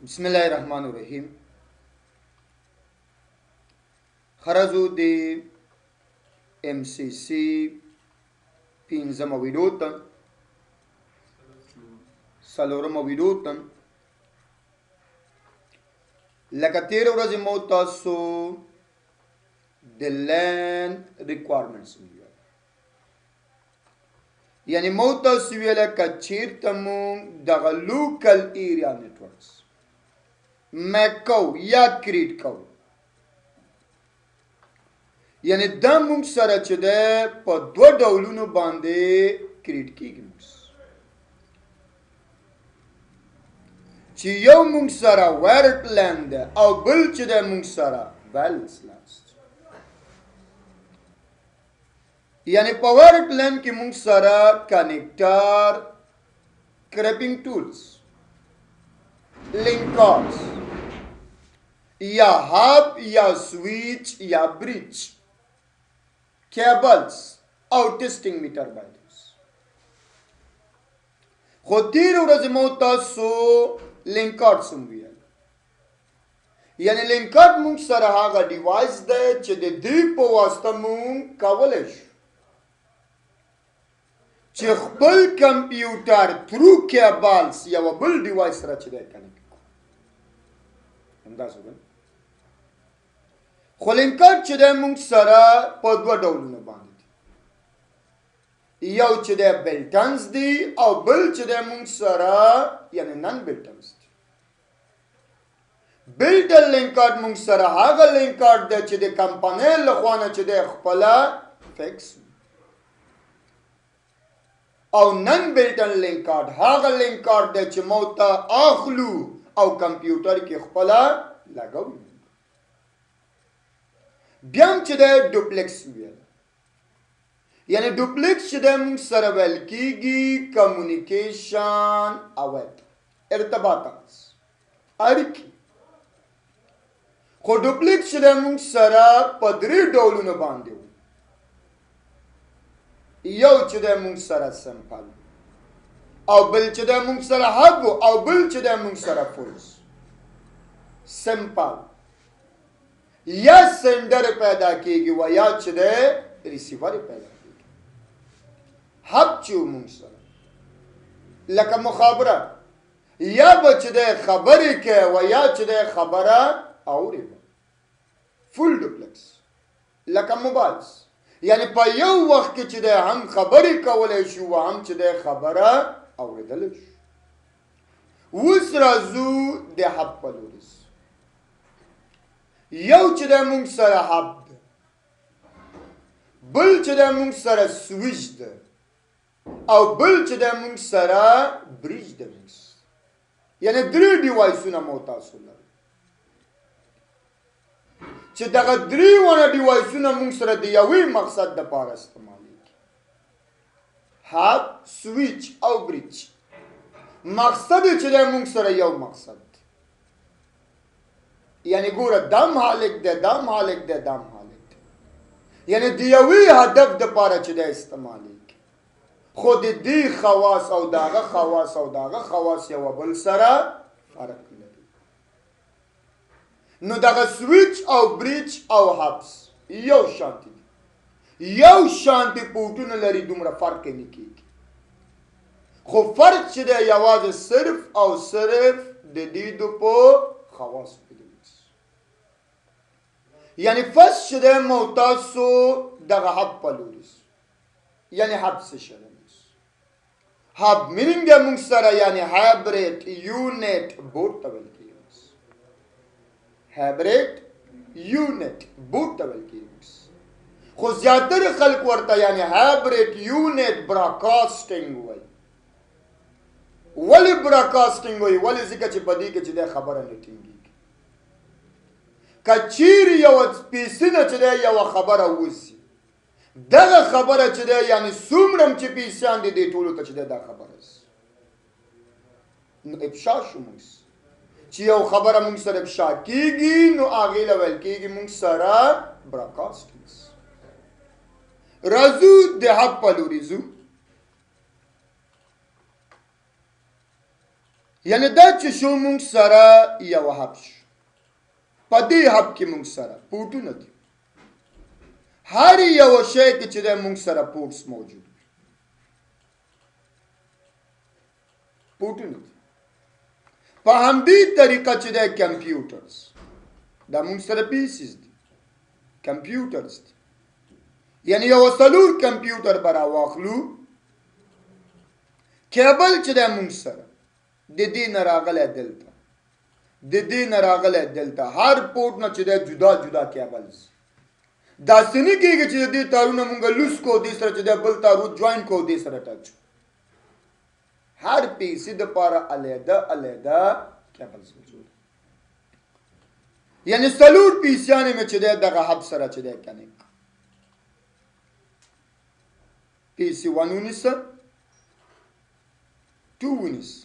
بسم الله الرحمن الرحیم. خرزو دی MCC پینځمه ویډیو ته څلورمه ویډیو ته لکه تیر ورځې مو تاسو د لینډ ریکوایرمنټس ویل، یعنی مو تاسو ویل که چیرته مو دغه لوکل ایریا نیټورکس میک کو یا کریټ کو، یعنی دا مونږ سره چې ده په دوه ډولونو باندې کریټ کیږي مونږ چې یو مونږ سره وایرډ لین ده او بل چې ده مونږ سره وایرلس لین. یعنی په وایرډ لین کې مونږ سره کنیکټر، کرپینګ ټولز، لینک کارډز یا هب یا سویچ یا برج، کیبلز او ټیسټینګ میټر باندې. خو تیر ورځ مو تاسو لینک کارډ سم ویل، یعنی لینک کارډ مونږ سره هغه ډیوایس ده چې د دې په واسطه مونږ کولی شو چې خپل کمپیوټر تھرو کیبلز یو بل ډیوایس سره چې ده کنیکټ کړو. همداسې ده. خو لینک کارډ چې ده مونږ سره په دوه ډولونو باندې دي، یو چې ده بلټنز دي او بل چې ده مونږ سره یعنی نن بلټنز دي. بلټن لینک کارډ مونږ سره هغه لینک کارډ ده چې د کمپنۍ لخوا نه چې ده خپله فکس، او نن بلټن لینک کارډ هغه لینک کارډ ده چې مو ته اخلو او کمپیوټر کې خپله لګوو. بیا هم چې ده ډوپلیکس ویل، یعنی ډوپلیکس چې ده مونږ سره ویل کیږي کمیونیکیشن او ارتباطات اړیکې. خو ډوپلیکس چې ده مونږ سره په درې ډولونو باندې و، یو چې ده مونږ سره سمپل او بل چې ده مونږ سره هب او بل چې ده مونږ سره فولس. سمپل یا سندر پیدا کیږي و یا چې ده ریسیور پیدا کیږي. هب چې مونږ سره لکه مخابره یا به چې ده خبرې کوي و یا چې ده خبره اوري. فول ډوپلیکس لکه موبایلز، یعنی په یو وخت کې چې ده هم خبرې کولی شو و هم چې ده خبره اوریدلی شو. اوس راځو د هب په لوري. یو چې ده مونږ سره هب ده، بل چې ده مونږ سره سویچ ده او بل چې ده مونږ سره برج ده. یعنی درې ډیوایسونه مو تاسو لرو چې دغه درې ونه ډیوایسونه مونږ سره د یوې مقصد دپاره استعمالیږي: هب، سویچ او برج. مقصد چې ده مونږ سره یو مقصد، یعنی ګوره دم حالک ده، دم حالک ده، دم حالک ده، یعنی د یوې هدف دپاره چې ده استعمالیږي. خو د دې خواص او دغه خواص او دغه خواص یو بل سره فرق لري. نو دغه سویچ او برج او هبس یو شانتي دي، یو شانتي پورټونه لري، دومره فرق یې نه کېږي. خو فرق چې دی یوازې صرف او صرف د دې دو په خواصو کې دی. یعنی فرست چې دی مو تاسو دغه هب په لوري، یعنی هب څه شی دی؟ هب مینینګ دی مونږ سره یعنی هایبریډ یونټ بورډ ته ویل کېږي. هایبریډ یونټ بورډ ته ویل کېږي. خو زیاتره خلک ورته یعنی هایبریډ یونټ براډکاسټینګ وایي. ولې براډکاسټینګ وایي؟ ولې ځکه چې په دې کې چې دی خبره نه ټینګېږي. که چیرې یوه پیسې نه چې دی یوه خبره وځي، دغه خبره چې دی یعنی څومره هم چې پیسیان دي دې ټولو ته چې دی دا خبره سي نو افشا شو. مونږ چې یو خبره مونږ سره افشا کېږي نو هغې له ویل کېږي مونږ سره براډکاسټینګ. راځو د هب په لوري ځو. یعنی دا چې شو مونږ سره یو حب شو په دې حب کې مونږ سره پوټونه دي هر یو شی کې چې د مونږ سره پوټس موجود پوټونه دي په همدې طریقه چې د کمپیوټرز دا مونږ سره پیسز دي کمپیوټرز دي یعنی یو څلور کمپیوټر به راواخلو کیبل چې د مونږ سره د دې نه راغلی دلته د دې نه راغلی دلته هر پورټ نه چې د جدا جدا کیبلز داسې نه کېږي چې د دې تارونه مونږ لوس کو دې سره چې د بل تارو جوین کو دې سره ټچ هر پیسې د پاره علیحده علیحده کیبلز موجود یعنی څلور پیسیانې مې چې د دغه حب سره چې د کنیکټ پیسې 1 ونیسه 2 ونیسه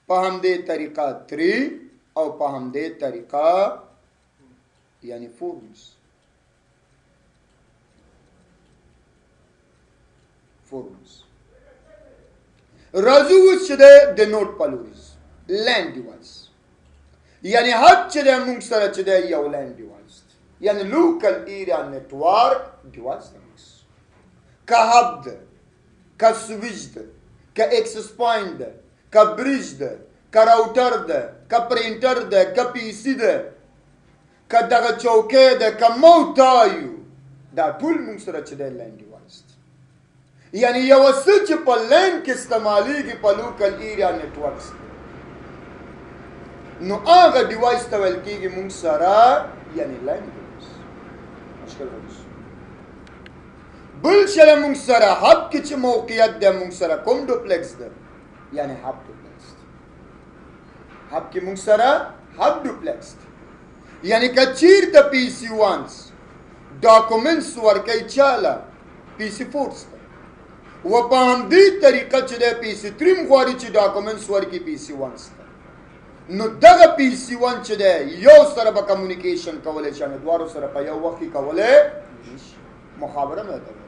په همدې طریقه 3 او په همدې طریقه یعنی 4 ونیسه 4 ونیسه راځو اوس چې د نوټ پلوریز لینډ ډیوایس یعنی حد چې د موږ سره چې د یو لینډ ډیوایس یعنی لوکل ایریا نیټورک ډیوایس که حب ده که سویچ ده که اکسس پوینټ ده که بریج ده که راوټر ده که پرینټر ده که پی سی ده که دغه چوکۍ ده که موتایو دا ټول موږ سره چې د لینډ ډیوایس یعنی یو څه چې په لین کې استعمالیږي په لوکل ایریا نیټورکس نو هغه ډیوایس ته ویل کېږي موږ سره یعنی لین ډیوایس مشکل وایي بل شله موږ سره حب کې چې موقعیت ده موږ سره کوم ډوپلیکس ده یعنی حب ډوپلیکس حب کې موږ سره حب ډوپلیکس یعنی که چیرته پی سی وانس ډاکومنټس ورکوي چاله پی سی فورس ته و په همدې طریقه چې د پی سی 3 غواړي چې ډاکومنټس ورکړي پی سی وانس ته نو دغه پی سی 1 چې ده یو سره به کمیونیکیشن کولی شي دواړو سره په یو وخت کې کولی مخابره مې ته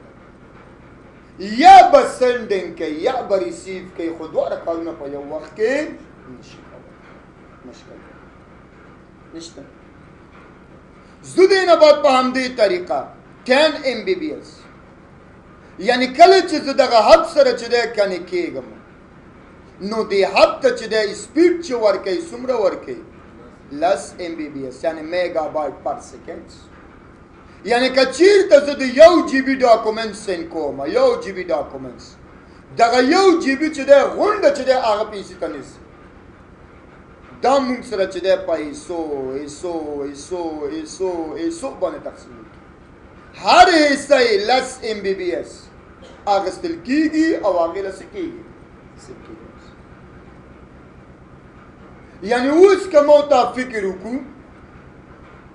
یا به سندینګ کوي یا به ریسیو کوي خو دواړه کارونه په یو وخت کې نشي کولی مشکل نشته زه دې نه بعد په همدې طریقه 10 MBPS یعنی کله چې زه دغه حد سره چې دی کنې کېږم نو دې حد ته چې دی سپیډ چې ورکوي څومره ورکوي 10 MBPS یعنی میگا بایټ پر سیکنډ یعنی که چیرته زه د 1 GB ډاکومنټ سینډ کوم 1 GB ډاکومنټس دغه 1 GB چې دی غونډه چې دی هغه پیسې ته نیسي دا مونږ سره چې دی په ایسو باندې تقسیم هر حصه 10 MBPS اخیستل کېږي او هغې له څه کېږي یعنی اوس که مو ته فکر وکړو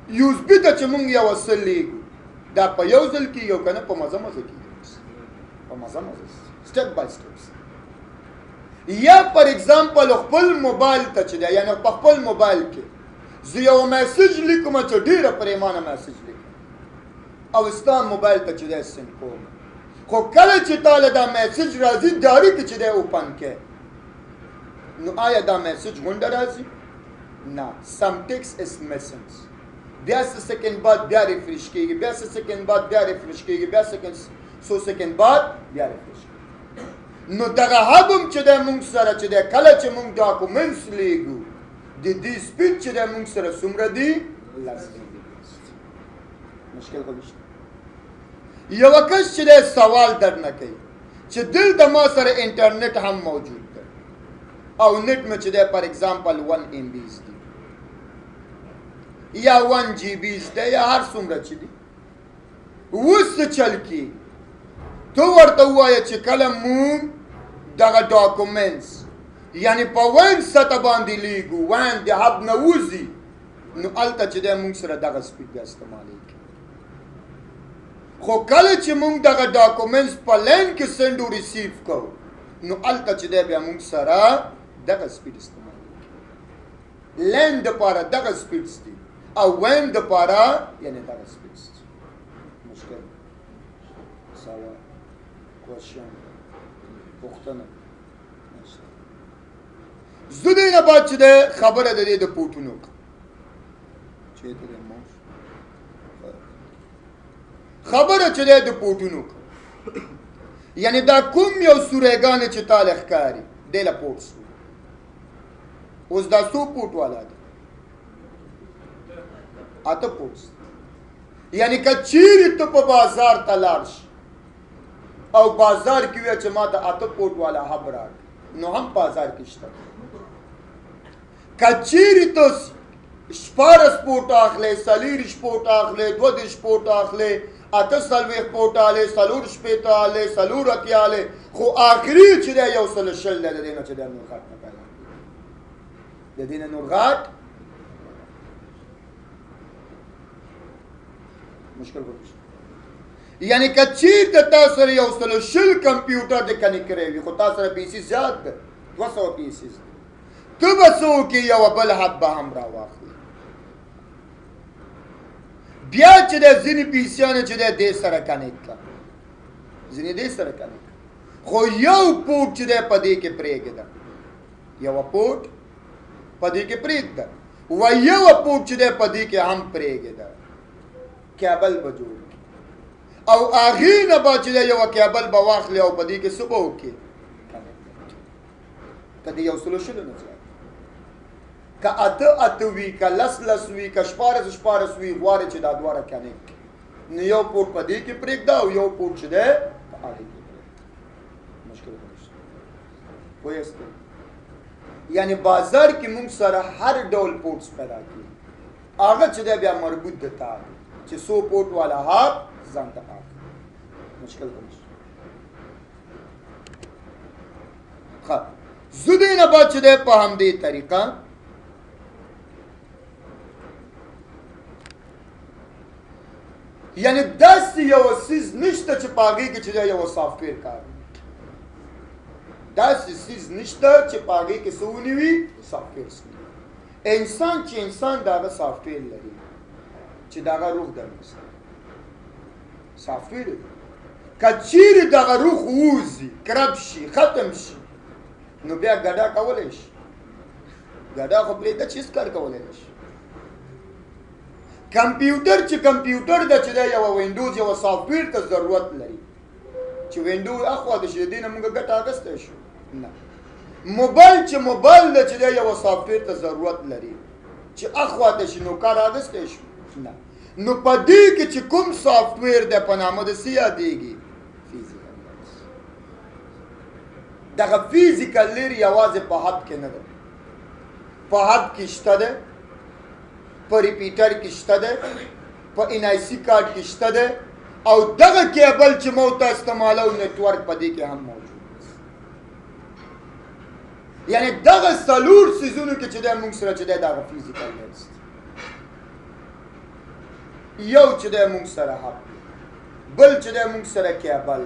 USB ته چې مونږ یو څه لیږو دا په یو ځل کېږي او که نه په مزه مزه کېږي په مزه مزه سټپ بای سټپ یا پر اگزامپل خپل موبایل ته چې دی یعنی په خپل موبایل کې زه یو میسج لیکم چې ډېره پریمانه میسج لیکم او ستا موبایل ته چې دی سینډ کوم خو کله چې تاله دا میسج راځي ډایرکټ چې دی اوپن کې نو آیا دا میسج غونډه راځي نه سم ټیکس اس میسج بیا څه سیکنډ بعد بیا ریفریش کېږي بیا څه سیکنډ بعد بیا ریفریش کېږي بیا څو سیکنډ بعد بیا ریفریش کېږي نو دغه حب هم چې دی مونږ سره چې دی کله چې مونږ ډاکومنټس لیږو د دې سپیډ چې دی مونږ سره څومره دي 10 MBPS مشکل خو نشته یوه کس چې دی سوال درنه کوي چې دلته ما سره انټرنیټ هم موجود دی او نت مې چې دی پر اگزامپل 1 MBs دی یا 1 GBs دی یا هر څومره چې دی اوس څه چل کېږي تو ورته ووایه چې کله مونږ دغه ډاکومنټس یعنی په وین سطح باندې لیږو وین د حب نه وځي نو هلته چې دی مونږ سره دغه سپیډ بیا استعمالیږي خو کله چې مونږ دغه ډاکومنټس په لین کې سینډ او ریسیو کوو نو هلته چې دی بیا مونږ سره دغه سپیډ استعمالیږي لین دپاره دغه سپیډس دي او وین دپاره یعنی دغه سپیډس دي مشکل سوال کوشن پوښتنه زه دې نه بعد چې دی خبره د دې د پوټونو خبره چې دی د پوټونو یعنی دا کوم یو سوریګانې چې تاله ښکاري دی له پوټ سو اوس دا څو پوټ والا دی اته پوټ یعنی که چیرې ته په بازار ته لاړ شي او بازار کې وی چې ما ته اته پوټ والا حب راک نو هم بازار کې شته که چیرې ته شپاړس پوټ اخلې څلېرویشت پوټ اخلې دوه دېرش پوټ اخلې اته څلوېښت پوټ اخلې څلور شپېته اخلې څلور اتیا اخلې خو آخري چې دی یو سل شل دی د دې نه چې دی نور غټ نه پیدا د دې نه نور غټ مشکل وکړي یعنی که چیرته تا سره یو سل شل کمپیوټر د کنیکټ کړی وي خو تا سره پیسې زیات ده 200 پیسې ته به څه وکړې یو بل حد به هم راواخلې بیا چې دی ځینې پیسیانې چې دی دې سره کنیکټ کړه ځینې دې سره کنیکټ خو یو پوټ چې دی په دې کې پرېږده یوه پوټ په دې کې پرېږده و یوه پوټ چې دی په دې کې هم پرېږده کیبل به جوړ کړي او هغې نه به چې دی یوه کیبل به واخلي او په دې کې څه به وکړي که د یو سلو شلو نه زیات که اته اته وي که لس لس وي که شپاړس شپاړس وي غواړې چې دا دواړه کنیکټ نو یو پوټ په دې کې پرېږده او یو پوټ چې دی په هغې کې پرېږده مشکل نشته پوه یاست یعنی بازار کې موږ سره هر ډول پوټس پیدا کړي هغه چې دی بیا مربوط د تا چې څو پوټ والا هاب ځان ته پاک مشکل نشته ښه زه دې نه بعد چې دی په همدې طریقه یعنی داسې یو څیز نشته چې په هغې کې چې دی یو سافټویر کار داسې څیز نشته چې په هغې کې څه ونیوي سافټویر انسان چې انسان د هغه سافټویر لري چې د هغه روح درنسته سافټویر که چیرې دغه روح ووځي کرب شي ختم شي نو بیا ګډا کولی شي ګډا خو پرېږده چې هېڅ کار کولی نه شي کمپیوټر چې کمپیوټر ده چې دی یوه وینډوز یوه سافټویر ته ضرورت لري چې وینډو اخواته شي د دې نه موږ ګټه اخیستی شو نه موبایل چې موبایل ده چې دی یوه سافټویر ته ضرورت لري چې اخواته شي نو کار اخیستی شو نه نو په دې کې چې کوم سافټویر ده په نامه د څه یادېږي فیزیکل دغه فیزیکل لیر یوازې په حد کې نه ده په حد کې شته ده په ریپیټر کې شته ده په ان آی سی کارت کې شته ده او دغه کیبل چې مو ته استعمالو نیټورک په دې کې هم موجود یعنی دغه څلور څیزونو کې چې دی موږ سره چې دی دغه فیزیکل لیرز یو چې دی موږ سره حب بل چې دی موږ سره کیبل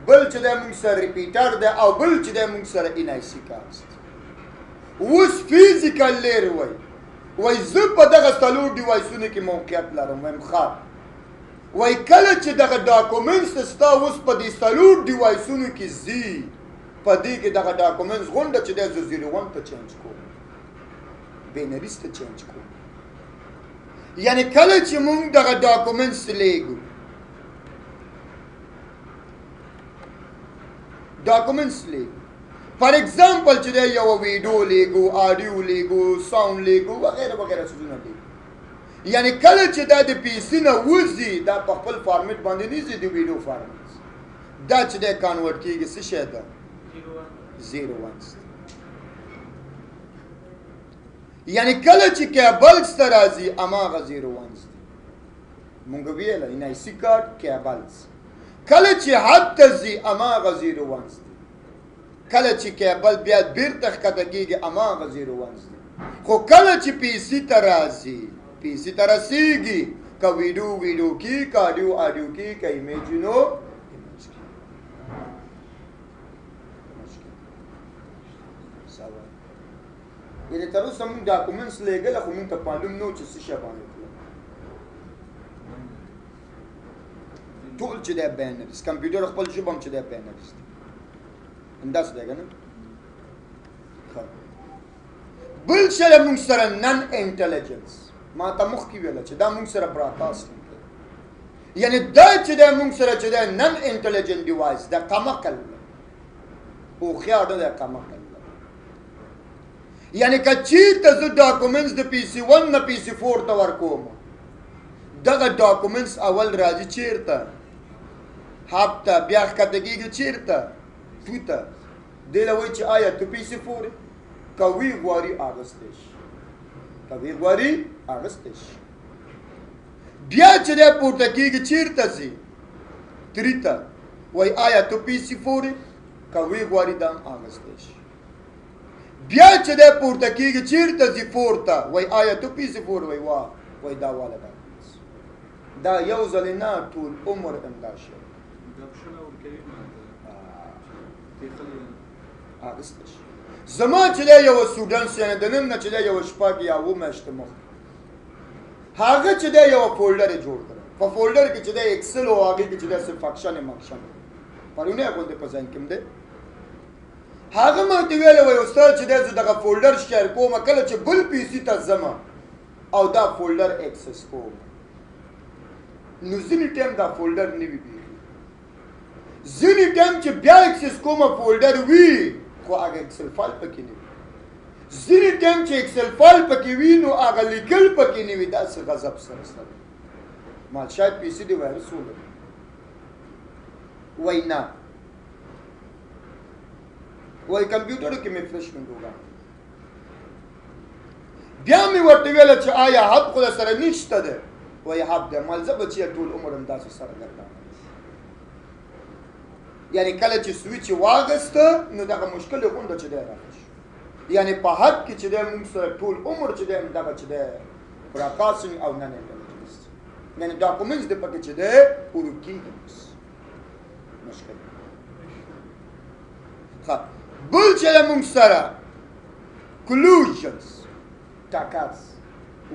بل چې دی موږ سره ریپیټر دی او بل چې دی موږ سره ان آی سی کارت اوس فیزیکل لیر وای زه په دغه څلور ډیوایسونو کې موقعیت لرم وایم ښه وای کله چې دغه ډاکومنټس ستا اوس په دې څلور ډیوایسونو کې ځي په دې کې دغه ډاکومنټس غونډه چې دی زه 01 ته چینج کوم بینریز ته چینج کوم یعنی کله چې موږ دغه ډاکومنټس لیږو ډاکومنټس لیږو فار ایگزامپل چې دی یو ویډیو لیږو آډیو لیږو ساوند لیږو وغیره وغیره څیزونه لیږو یعنی کله چې دا د پی سي نه وځي دا په خپل فارمیټ باندې نه ځي د ویډیو فارمیټ دا چې دی کانورټ کېږي څه شی ده 01 یعنی کله چې کیبلز ته راځي هماغه 01 مونږ ویله ان آی سی کارت کیبلز کله چې حد ته ځي هماغه 01 کله چې کیبل بیا بیرته ښکته کېږي هماغه 01 خو کله چې پی سي ته راځي پی سي ته رسېږي که ویډیو کې که آډیو کې که ایمیجونو یعنې تر اوسه مونږ ډاکومنټس لیږله خو مونږ ته معلوم نه و چې څه شی باندې کړو ټول چې دی باینریز کمپیوټر خپل ژبه هم چې دی باینریز دی همداسې دی که نه بل شی موږ سره نن انټیلیجنس ما ته مخکې ویله چې دا موږ سره براډکاسټینګ کوي یعنی دا چې دی موږ سره چې دی نن انټیلیجنټ ډیوایس دا کمقل هوښیار نه دی کمقل یعنی که چېرته زه ډاکومنټس د پی سی 1 نه پی سی 4 ته ورکوم دغه ډاکومنټس اول راځي چېرته هب ته بیا ښکته کېږي چېرته تو ته دې له وایي چې آیا ته پی سی 4 که وی غواړي اخیستی شي که وی غواړي اخیستی شي بیا چې دی پورته کېږي چېرته ځي 3 ته وایي آیا ته پی سی 4 که وی غواړي دا هم اخیستی شي بیا چې دی پورته کېږي چېرته ځي 4 ته وایي آیا ته پی سی 4 وایي وایي دا واله دا یو ځل نه ټول عمر امدا شي اخیستی شي زما چې دی یو سټوډنټ یعنې د نن نه چې دی یو شپږ یا اووه میاشتې مخکې هغه چې دی یوه فولډر یې جوړ کړی په فولډر کې چې دی اکسل او هغې کې چې دی صرف فکشن یې مکشن پرونی غوندې په ذهن کې م دی هغه ما ته ویلی وایي استاد چې دی زه دغه فولډر شیر کوم کله چې بل پی سي ته ځم او دا فولډر اکسس کوم نو ځینې ټایم دا فولډر نه وي بیخي ځینې ټایم چې بیا اکسس کومه فولډر وي خو هغه اکسل فایل پکې نه وي ځینې ټایم چې اکسل فایل پکې وي نو هغه لیکل پکې نه وي داسې غضب سره سره ما شاید پی سي دی وایرس ولري وایي نه وایي کمپیوټرو کې مې فلشمنټ وکړه بیا مې ورته ویله چې آیا حب خو در سره نشته دی وایي حب دی مال زه به چې ټول عمر همداسې سره ګرځم یعنی کله چې سویچ یې واغسته نو دغه مشکل یې غونډه چې دی راغلی شو یعنی په حد کې چې دی موږ سره ټول عمر چې دی همدغه چې دی براډکاسټینګ او نن انټیلیجنس یعنی ډاکومنټس د پکې چې دی ورک کېږي مشکل ښه بل چې دی موږ سره کلوژنس ټاکاس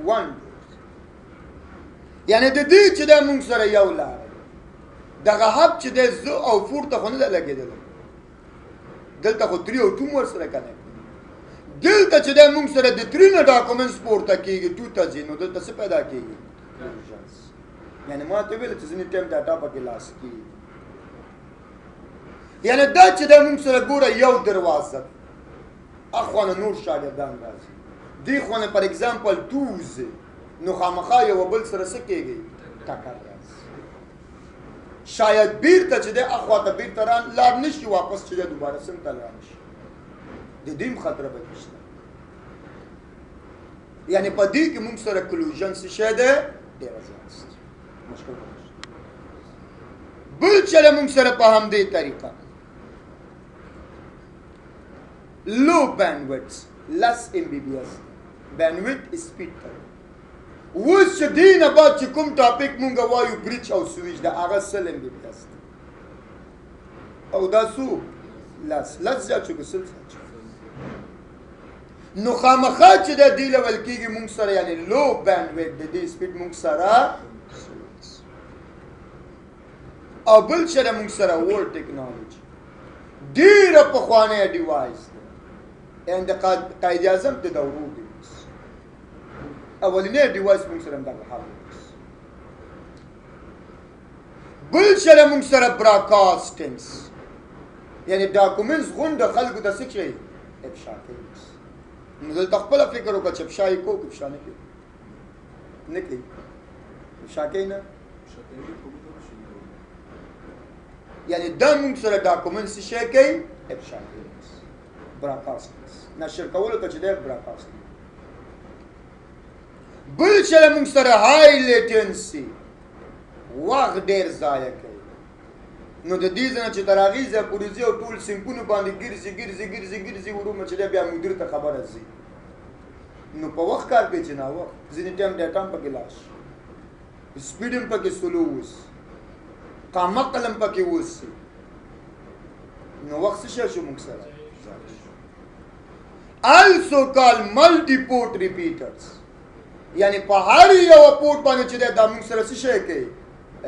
وانډرز یعنی د دې چې دی موږ سره یو لاره دغه حب چې دی زه او فور ته خو نه ده لګېدلی دلته خو 3 او 2 ورسره کنیکټ دلته چې دی موږ سره د 3 نه ډاکومنټس پورته کېږي 2 ته ځي نو دلته څه پیدا کېږي یعنی ما ته ویل چې ځینې ټایم ډاټا پکې لاس کېږي یعنی دا چې دی موږ سره ګوره یو دروازه اخوانه نور شاګردان راځي دې خونه پر اګزامپل 2 ځي نو خامخا یو بل سره څه کېږي ټکر شاید بیرته چې دی اخواته بیرته لار نه شي واپس چې دی دوباره سم ته لاړ شي د دې هم خطره پکې شته یعنی په دې کې موږ سره کلوژن څه شی دی ډېره زیات مشکل بل چې موږ سره په همدې طریقه لو بینډویډث لس MBPS بینډویډ سپیډ ته اوس چې دې نه بعد چې کوم ټاپک مونږ وایو بریج او سویچ د هغه سل MBPS او دا څو لس زیات شو که سل زیات شو نو خامخا چې د دې لیول کېږي مونږ سره یعنی لو بینډویډ د دې سپیډ مونږ سره او بل چې د مونږ سره وول ټیکنالوجي ډېره پخوانی ډیوایس دی یعنې د قائد اعظم د دورو دی اولینی ډیوایس مونږ سره همدغه حال بل چې مونږ سره براډکاسټینګس یعنی ډاکومنټس غونډه خلکو ته څه کوي افشا کوي نو دلته خپله فکر وکړه چې افشا یې کوو که افشا نه کوي نه کوي افشا کوي نه یعنی دا مونږ سره ډاکومنټس څه شی کوي افشا کوي براډکاسټینګس نشر کولو ته چې دی براډکاسټینګ بل چې موږ سره های لیټنسي وخت ډېر ضایع کوي نو د دې ځای نه چې تر هغې ځایه پورې ځي او ټول سیمپونو باندې ګرځي ورومه چې دی بیا مدیر ته خبره ځي نو په وخت کار کوي چې ناوخت ځینې ټایم ډاټا هم پکې لاړ شي سپیډ هم پکې سلو اوسي قامقل هم پکې اوسي نو وخت څه شی شو موږ سره also called multi-port repeaters یعنی په هر یو پورټ باندې چې دا موږ سره څه شی کوي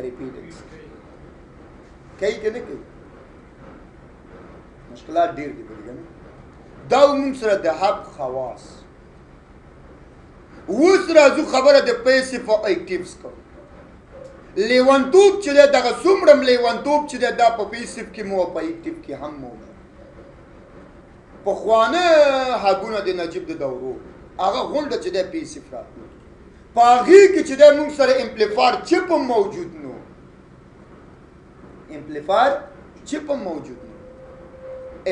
ریپیټنګ کوي که نه کوي مشکلات ډېر دي پکې که نه دا موږ سره د حب خواص اوس راځو خبره د پیسیف او اکټیوز کوو. لیونتوب چې دی دغه څومره لیونتوب چې دی دا په پیسیف کې مو او په اکټیو کې هم موجود. پخوانه حقونه د نجیب د دورو هغه غونډه چې دی پیسیف راتلو په هغې کې چې دی موږ سره امپلیفایر چپ هم موجود نو. امپلیفایر چپ هم موجود نو.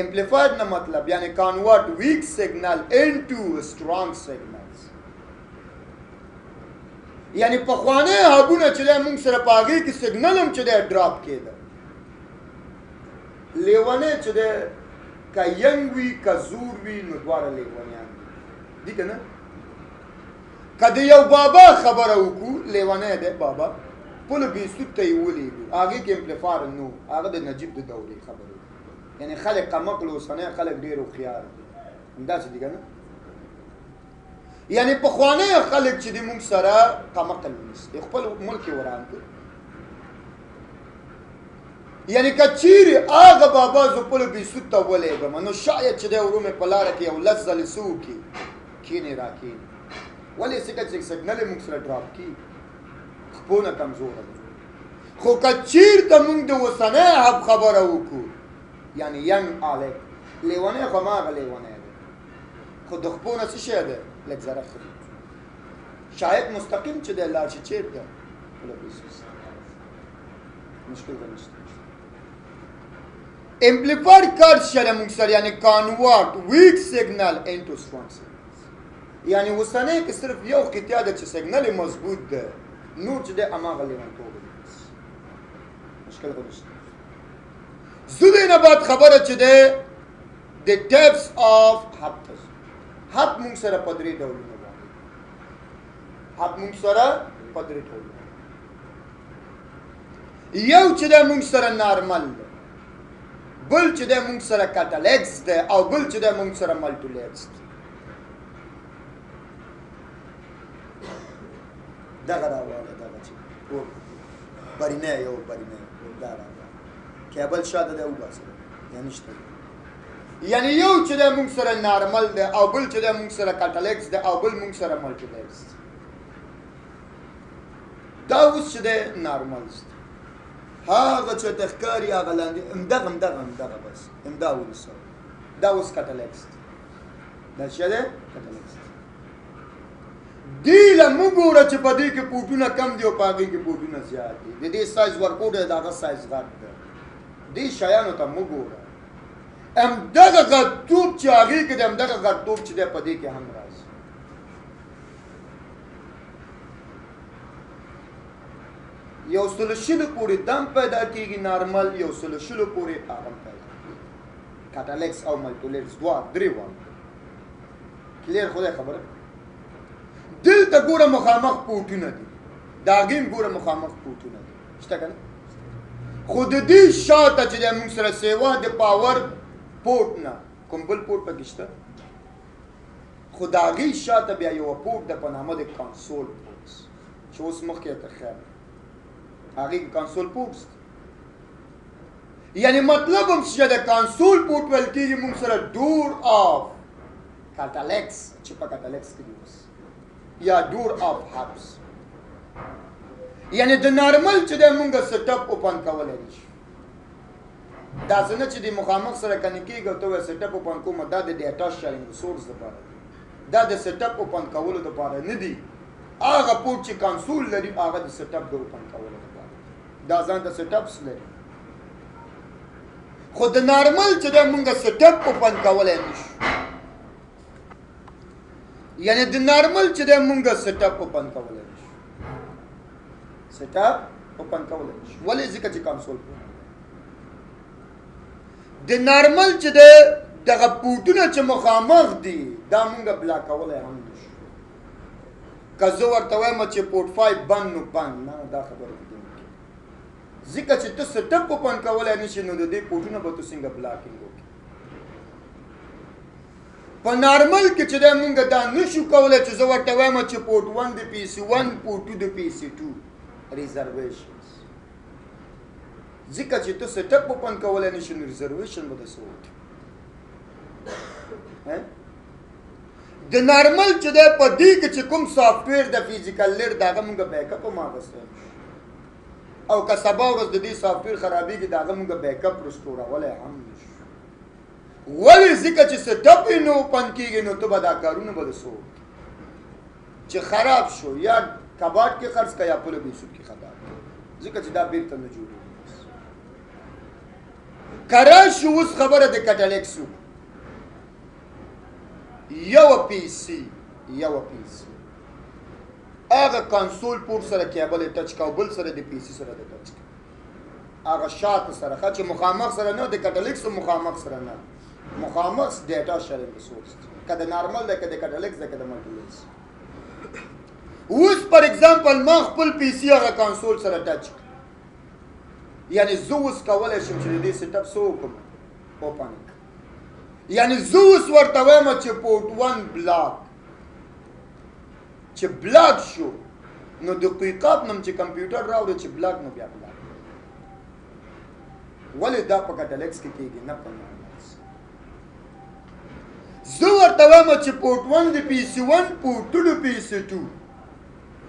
امپلیفایر نه مطلب یعنی کانورټ ویک سیګنل انټو سټرانګ سیګنلز. یعنی پخوانه حقونه چې دی موږ سره په هغې کې سیګنل هم چې دی ډراپ کېده. لیونی چې دی که ینګ وي که زور وي نو دواړه لیونیان دي که نه. که د یو بابا خبره وکړو لیونی دی بابا پل بیسود ته یې ولیږو هغې کې امپلیفایر نو هغه د نجیب د دورې خبره یعنی خلک کمقل اوسنی خلک ډېر هوښیار دي همداسې دي که نه. یعنی پخوانی خلک چې د موږ سره کمقل ونیسي خپل ملک یې وران کړ. یعنی که چیرې هغه بابا زه پل بیسود ته ولیږم نو شاید چې دی ورو مې په لاره کې یو لس ځلې څه وکړي کښېنې راکښېني. ولې ځکه چې سګنل یې موږ سره ډراپ کېږي خپونه کمزوره ده. خو که چېرته موږ د اوسنی حب خبره وکړو یعنی ینګ الک لیونی خو هماغه لیونی دی خو د خپونه څه شی دی لږ ذره ښه دی. شاید مستقیم چې دی لاړ شي چېرته مشکل به نشته. امپلیفایر کار شته موږ سره یعنی کانورټ ویک سیګنل انټو سټرانګ سیګنلز. یعنی اوسنی کې صرف یو قطعه ده چې سیګنل یې مضبوط ده نور چې دی هماغه لیونتوب دی. مشکل به نشته. زه د نه بعد خبره چې دی د ټیپس آف حب ته حب موږ سره په درې ډولونه باندې حب موږ سره په درې ډولونه یو چې دی موږ سره نارمل ده بل چې دی موږ سره کټلیکس ده او بل چې دی موږ سره ملټیلیکس ده. دغه راواله دغه چې برینه یو برینه دا راواله کیبل شاده ده وباسه یا نشته. یعنی یو چې دی موږ سره نارمل ده او بل چې دی موږ سره کټلیکس ده او بل موږ سره ملټیلیکس ده. دا اوس چې دی نارمل ده هغه چې ته ښکاري هغه لاندې همدغه بس همدا ونیسه دا اوس کټلیکس ده. دا څه دی کټلیکس ده. دې له موږ ګوره چې په دې کې پوټونه کم دي او په هغې کې پوټونه زیات دي. د دې سایز ورکوټ دی د هغه سایز غټ ده. دې شیانو ته موږ ګوره همدغه غټتوب چې هغې کې دی همدغه غټتوب چې دی په دې کې هم راځي. یو سل شلو پورې دم پیدا کېږي نارمل یو سل شلو پورې هغه پیدا کېږي. کټلیکس او ملټیلیکس درې واړه کلیر خدای خبره. دلته ګوره مخامخ پوټونه دي د هغې هم ګوره مخامخ پوټونه دي شته که نه. خو د دې شاته چې دی موږ سره سیوا د پاور پورټ نه کوم بل پورټ پکې شته خو د هغې شاته بیا یوه پورټ ده په نامه د کانسول پورټس چې اوس مخکې ته خیر هغې کې کانسول پورټس یعنی مطلب هم چې د کانسول پورټ ویل کېږي موږ سره ډور آف کټلیکس چې په کټلیکس کې دي اوس یا ډور آف هبس. یعنی د نارمل چې دی مونږ سیټ اپ اوپن کولی نه شو. داسې نه چې د مخامخ سره کنې کېږي او ته وایې سیټ اپ اوپن کوم دا د ډیټا شیرینګ ریسورس دپاره دی. دا د سیټ اپ اوپن کولو دپاره نه دي. هغه پورټ چې کنسول لري هغه د سیټ اپ د اوپن کولو دپاره دا ځان ته سیټ اپس لري. خو د نارمل چې دی مونږ سیټ اپ اوپن کولی نه شو. یعنی د نارمل چې دی مونږ سیټ اپ اوپن کولی نه شو. سیټ اپ اوپن کولی نه شو. ولې ځکه چې کنسول د نارمل چې دی دغه پورټونه چې مخامخ دي دا مونږ بلا کولی هم نه شو. که زه ورته وایم چې پورټ 5 بند نو بند نه دا خبره دي ځکه چې ته سیټ اپ اوپن کولی نه شي نو د دې پورټونه به ته څنګه بلاکینګ وکړي. په نارمل کې چې دی مونږ دا نشو کولی چې زه ورته وایم چې پورټ 1 د پی سی 1 پورټ 2 د پی سی 2 ریزرویشنز ځکه چې ته سیټ اپ اوپن کولی نه شي نو ریزرویشن به داسې وکړي. د نارمل چې دی په دې کې چې کوم سافټویر د فزیکل لیر د هغه موږ بیک اپ هم اخیستی او که سبا ورځ د دې سافټویر خرابېږي د هغه موږ بیک اپ رسټورولی هم نشو ولې ځکه چې څه ټپ یې نه اوپن کېږي نو ته به دا کارونه به د څه چې خراب شو یا کباټ کې خرڅ کړه یا پوله بیسود کې خطا ځکه چې دا بیرته نه جوړېږي کرا شو اوس خبره د کټلیکسو یو پی سی هغه کنسول پورټ سره کیبل ټچ کا بل سره د پی سی سره د ټچ کا هغه شات سره چې مخامخ سره نه د کټلیکس مخامخ سره نه مخامخ ډیټا شیرینګ ریسورس کده نارمل ده کده کټلیکس ده کده ملټیلیکس اوس پر ایگزامپل ما خپل پی سی هغه کنسول سره ټچ یعنی زه اوس کولی شم چې د دې سیټ اپ څه وکړم اوپن یعنی زه اوس ورته وایم چې پورټ 1 بلاک چې بلاک شو نو د قیقاب نم چې کمپیوټر راوړي چې بلاک نو بیا بلاک ولې دا په کټلیکس کې کېږي نه په نارملس زه ورته وایم چې پورټ 1 د پی سی 1 پورټ 2 د پی سی 2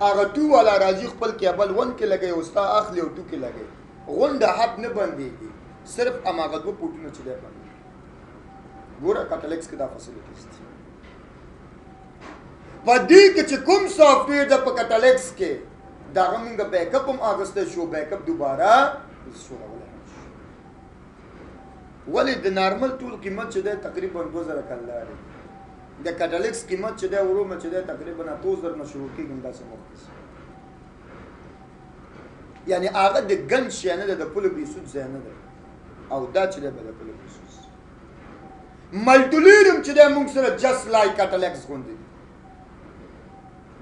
هغه 2 والا راځي خپل کیبل 1 کې لګوي او ستا اخلي او 2 کې لګوي غونډه حد نه بندېږي صرف هماغه دوه پورټونه چې دی بندېږي ګوره کټلیکس کې دا فیسیلیټیز دي په دې کې چې کوم سافټویر د په کټلیکس کې دا موږ بیک اپ هم اغسته شو بیک اپ دوباره شروع ولې د نارمل ټول قیمت چې دی تقریبا 2000 کاله دی د کټلیکس قیمت چې دی ورو چې دی تقریبا 2000 نه شروع کېږي داسې مخکې یعنی هغه د ګن شی نه د پوله بیسود ځای نه دی او دا چې دی به د پوله بیسود ملټیلیرم چې دی موږ سره جست لایک کټلیکس غوندې دي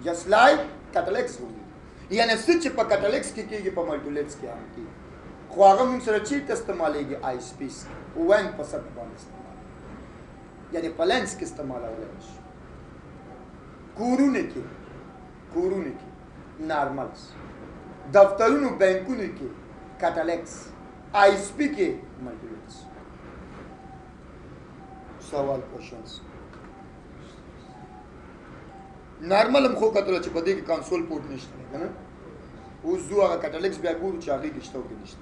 جست لایک کټلیکس غوندې دي یعنی څه چې په کټلیکس کې کېږي په ملټیلیکس کې هم کېږي خو هغه موږ سره چېرته استعمالېږي آی سپیس وین په سطح باندې استعمالېږي یعنی په لینس کې استعمالولی شي کورونه کې نارملس دفترونو بینکونو کې کټلیکس آی سپی کې ملټیلیکس سوال کوشنز نارمل هم خو کتل چې په دې کې کنسول پورټ نشته کنه اوس زو هغه کټلیکس بیا ګورو چې هغې کې شته او کې نشته